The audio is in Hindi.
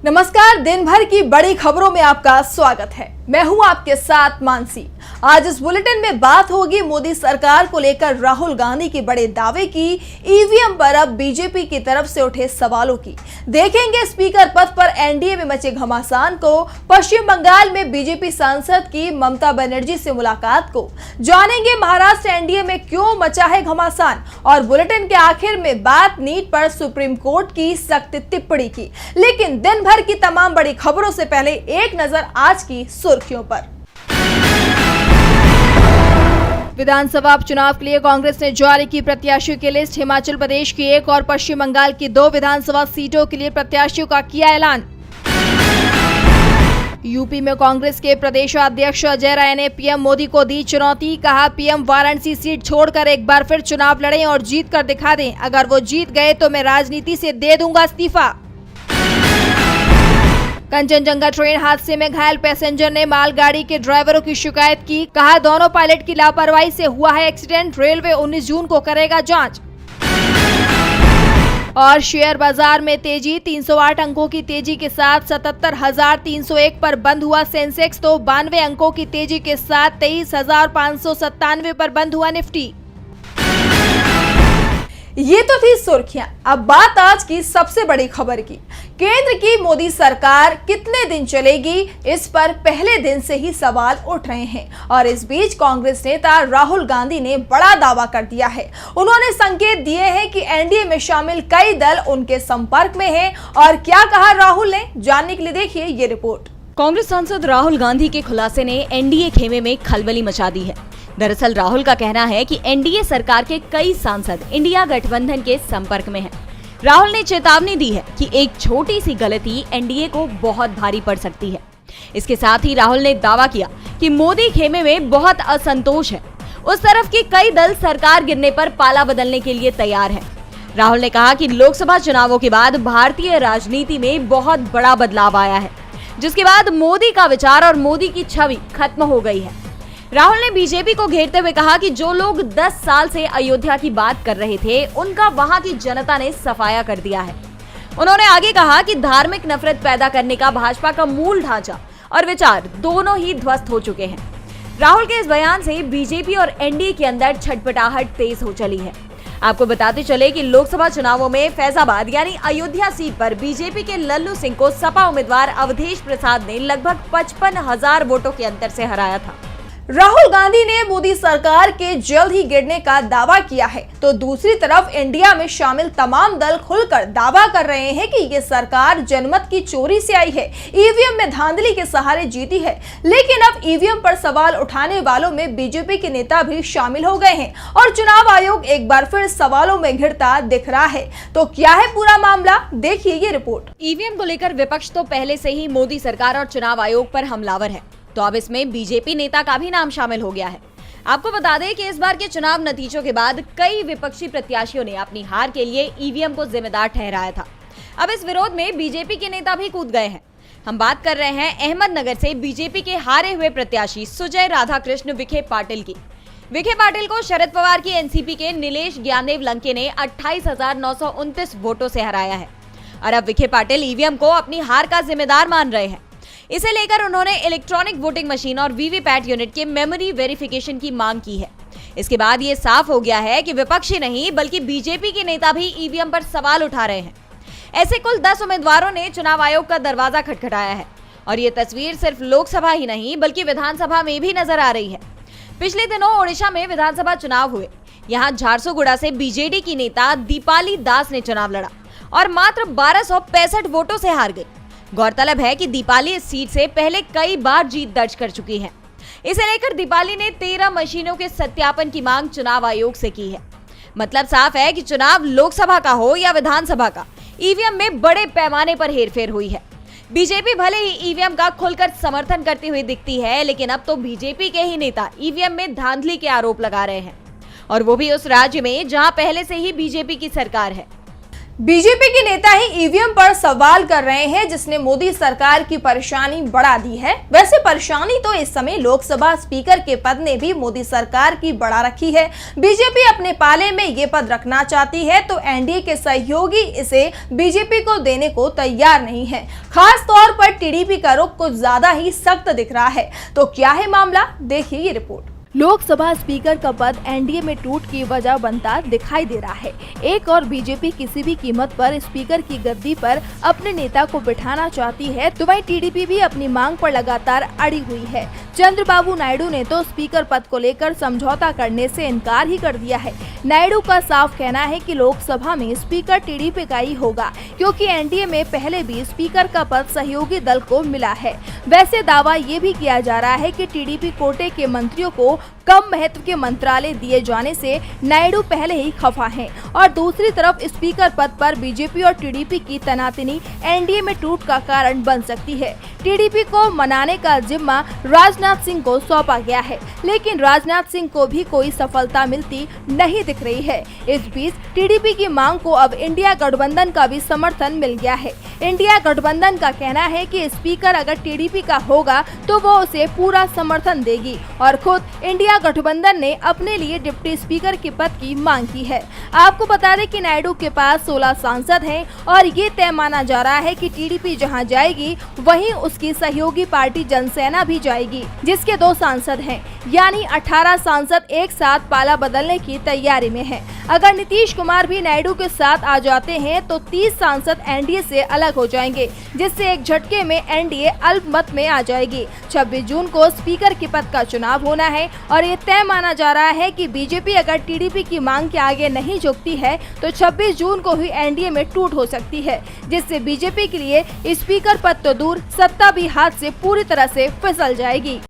नमस्कार, दिन भर की बड़ी खबरों में आपका स्वागत है। मैं हूं आपके साथ मानसी। आज इस बुलेटिन में बात होगी मोदी सरकार को लेकर राहुल गांधी के बड़े दावे की, ईवीएम पर अब बीजेपी की तरफ से उठे सवालों की। देखेंगे स्पीकर पद पर एनडीए में मचे घमासान को, पश्चिम बंगाल में बीजेपी सांसद की ममता बनर्जी से मुलाकात को, जानेंगे महाराष्ट्र एनडीए में क्यों मचा है घमासान, और बुलेटिन के आखिर में बात नीट पर सुप्रीम कोर्ट की सख्त टिप्पणी की। लेकिन दिन भर की तमाम बड़ी खबरों से पहले एक नजर आज की सुर्खियों पर। विधानसभा उपचुनाव के लिए कांग्रेस ने जारी की प्रत्याशियों की लिस्ट। हिमाचल प्रदेश की 1 और पश्चिम बंगाल की 2 विधानसभा सीटों के लिए प्रत्याशियों का किया ऐलान। यूपी में कांग्रेस के प्रदेशाध्यक्ष अजय राय ने पीएम मोदी को दी चुनौती। कहा, पीएम वाराणसी सीट छोड़कर एक बार फिर चुनाव लड़ें और जीत कर दिखा दें। अगर वो जीत गए तो मैं राजनीति से दे दूंगा इस्तीफा। कंचनजंगा ट्रेन हादसे में घायल पैसेंजर ने मालगाड़ी के ड्राइवरों की शिकायत की। कहा, दोनों पायलट की लापरवाही से हुआ है एक्सीडेंट। रेलवे 19 जून को करेगा जांच। और शेयर बाजार में तेजी, 308 अंकों की तेजी के साथ 77,301 पर बंद हुआ सेंसेक्स, तो 92 अंकों की तेजी के साथ 23,597 पर बंद हुआ निफ्टी। ये तो थी सुर्खियां। अब बात आज की सबसे बड़ी खबर की। केंद्र की मोदी सरकार कितने दिन चलेगी, इस पर पहले दिन से ही सवाल उठ रहे हैं। और इस बीच कांग्रेस नेता राहुल गांधी ने बड़ा दावा कर दिया है। उन्होंने संकेत दिए हैं कि एनडीए में शामिल कई दल उनके संपर्क में हैं। और क्या कहा राहुल ने, जानने के लिए देखिए ये रिपोर्ट। कांग्रेस सांसद राहुल गांधी के खुलासे ने एनडीए खेमे में खलबली मचा दी है। दरअसल राहुल का कहना है कि एनडीए सरकार के कई सांसद इंडिया गठबंधन के संपर्क में हैं। राहुल ने चेतावनी दी है कि एक छोटी सी गलती एनडीए को बहुत भारी पड़ सकती है। इसके साथ ही राहुल ने दावा किया कि मोदी खेमे में बहुत असंतोष है। उस तरफ के कई दल सरकार गिरने पर पाला बदलने के लिए तैयार हैं। राहुल ने कहा कि लोकसभा चुनावों के बाद भारतीय राजनीति में बहुत बड़ा बदलाव आया है, जिसके बाद मोदी का विचार और मोदी की छवि खत्म हो गई है। राहुल ने बीजेपी को घेरते हुए कहा कि जो लोग 10 साल से अयोध्या की बात कर रहे थे, उनका वहां की जनता ने सफाया कर दिया है। उन्होंने आगे कहा कि धार्मिक नफरत पैदा करने का भाजपा का मूल ढांचा और विचार दोनों ही ध्वस्त हो चुके हैं। राहुल के इस बयान से बीजेपी और एनडीए के अंदर छटपटाहट तेज हो चली है। आपको बताते चले कि लोकसभा चुनावों में फैजाबाद यानी अयोध्या सीट पर बीजेपी के लल्लू सिंह को सपा उम्मीदवार अवधेश प्रसाद ने लगभग 55,000 वोटों के अंतर से हराया था। राहुल गांधी ने मोदी सरकार के जल्द ही गिरने का दावा किया है, तो दूसरी तरफ इंडिया में शामिल तमाम दल खुलकर दावा कर रहे हैं कि ये सरकार जनमत की चोरी से आई है, ईवीएम में धांधली के सहारे जीती है। लेकिन अब ईवीएम पर सवाल उठाने वालों में बीजेपी के नेता भी शामिल हो गए हैं और चुनाव आयोग एक बार फिर सवालों में घिरता दिख रहा है। तो क्या है पूरा मामला, देखिए ये रिपोर्ट। ईवीएम को लेकर विपक्ष तो पहले से ही मोदी सरकार और चुनाव आयोग पर हमलावर है, तो अब इसमें बीजेपी नेता का भी नाम शामिल हो गया है। आपको बता दें कि इस बार के चुनाव नतीजों के बाद कई विपक्षी प्रत्याशियों ने अपनी हार के लिए ईवीएम को जिम्मेदार ठहराया था। अब इस विरोध में बीजेपी के नेता भी कूद गए हैं। हम बात कर रहे हैं अहमदनगर से बीजेपी के हारे हुए प्रत्याशी सुजय राधाकृष्ण विखे पाटिल की। विखे पाटिल को शरद पवार की एनसीपी के नीलेश ज्ञानदेव लंके ने 28,929 वोटों से हराया है। और अब विखे पाटिल ईवीएम को अपनी हार का जिम्मेदार मान रहे हैं। इसे लेकर उन्होंने इलेक्ट्रॉनिक वोटिंग मशीन और वीवीपैट यूनिट के मेमोरी वेरिफिकेशन की मांग की है। इसके बाद ये साफ हो गया है कि विपक्षी नहीं बल्कि बीजेपी के नेता भी ईवीएम पर सवाल उठा रहे हैं। ऐसे कुल 10 उम्मीदवारों ने चुनाव आयोग का दरवाजा खटखटाया है और ये तस्वीर सिर्फ लोकसभा ही नहीं बल्कि विधानसभा में भी नजर आ रही है। पिछले दिनों ओडिशा में विधानसभा चुनाव हुए। यहाँ झारसुगुड़ा से बीजेडी की नेता दीपाली दास ने चुनाव लड़ा और मात्र 1265 वोटों से हार गई। गौरतलब है कि दीपाली इस सीट से पहले कई बार जीत दर्ज कर चुकी है। इसे लेकर दीपाली ने 13 मशीनों के सत्यापन की मांग चुनाव आयोग से की है। मतलब साफ है कि चुनाव लोकसभा का हो या विधानसभा का, ईवीएम में बड़े पैमाने पर हेरफेर हुई है। बीजेपी भले ही ईवीएम का खुलकर समर्थन करती हुई दिखती है, लेकिन अब तो बीजेपी के ही नेता ईवीएम में धांधली के आरोप लगा रहे हैं, और वो भी उस राज्य में जहां पहले से ही बीजेपी की सरकार है। बीजेपी के नेता ही ईवीएम पर सवाल कर रहे हैं, जिसने मोदी सरकार की परेशानी बढ़ा दी है। वैसे परेशानी तो इस समय लोकसभा स्पीकर के पद ने भी मोदी सरकार की बढ़ा रखी है। बीजेपी अपने पाले में ये पद रखना चाहती है तो एनडीए के सहयोगी इसे बीजेपी को देने को तैयार नहीं है। खास तौर पर टीडीपी का रुख कुछ ज्यादा ही सख्त दिख रहा है। तो क्या है मामला, देखिए ये रिपोर्ट। लोकसभा स्पीकर का पद एनडीए में टूट की वजह बनता दिखाई दे रहा है। एक और बीजेपी किसी भी कीमत पर स्पीकर की गद्दी पर अपने नेता को बिठाना चाहती है, तो वहीं टीडीपी भी अपनी मांग पर लगातार अड़ी हुई है। चंद्रबाबू नायडू ने तो स्पीकर पद को लेकर समझौता करने से इनकार ही कर दिया है। नायडू का साफ कहना है कि लोकसभा में स्पीकर टीडीपी का ही होगा, क्योंकि एनडीए में पहले भी स्पीकर का पद सहयोगी दल को मिला है। वैसे दावा ये भी किया जा रहा है कि टीडीपी कोटे के मंत्रियों को कम महत्व के मंत्रालय दिए जाने से नायडू पहले ही खफा हैं, और दूसरी तरफ स्पीकर पद पर बीजेपी और टीडीपी की तनातनी एनडीए में टूट का कारण बन सकती है। टीडीपी को मनाने का जिम्मा राजनाथ सिंह को सौंपा गया है, लेकिन राजनाथ सिंह को भी कोई सफलता मिलती नहीं दिख रही है। इस बीच टीडीपी की मांग को अब इंडिया गठबंधन का भी समर्थन मिल गया है। इंडिया गठबंधन का कहना है कि स्पीकर अगर टीडीपी का होगा तो वो उसे पूरा समर्थन देगी, और खुद इंडिया गठबंधन ने अपने लिए डिप्टी स्पीकर के पद की मांग की है। आपको बता दें कि नायडू के पास 16 सांसद हैं, और ये तय माना जा रहा है कि टीडीपी जहां जाएगी वहीं उसकी सहयोगी पार्टी जनसेना भी जाएगी, जिसके 2 सांसद हैं, यानी 18 सांसद एक साथ पाला बदलने की तैयारी में हैं। अगर नीतीश कुमार भी नायडू के साथ आ जाते हैं तो 30 सांसद एनडीए से अलग हो जाएंगे, जिससे एक झटके में एनडीए अल्पमत में आ जाएगी। 26 जून को स्पीकर के पद का चुनाव होना है, और ये तय माना जा रहा है कि बीजेपी अगर टीडीपी की मांग के आगे नहीं झुकती है तो 26 जून को ही एनडीए में टूट हो सकती है, जिससे बीजेपी के लिए स्पीकर पद तो दूर, सत्ता भी हाथ से पूरी तरह से फिसल जाएगी।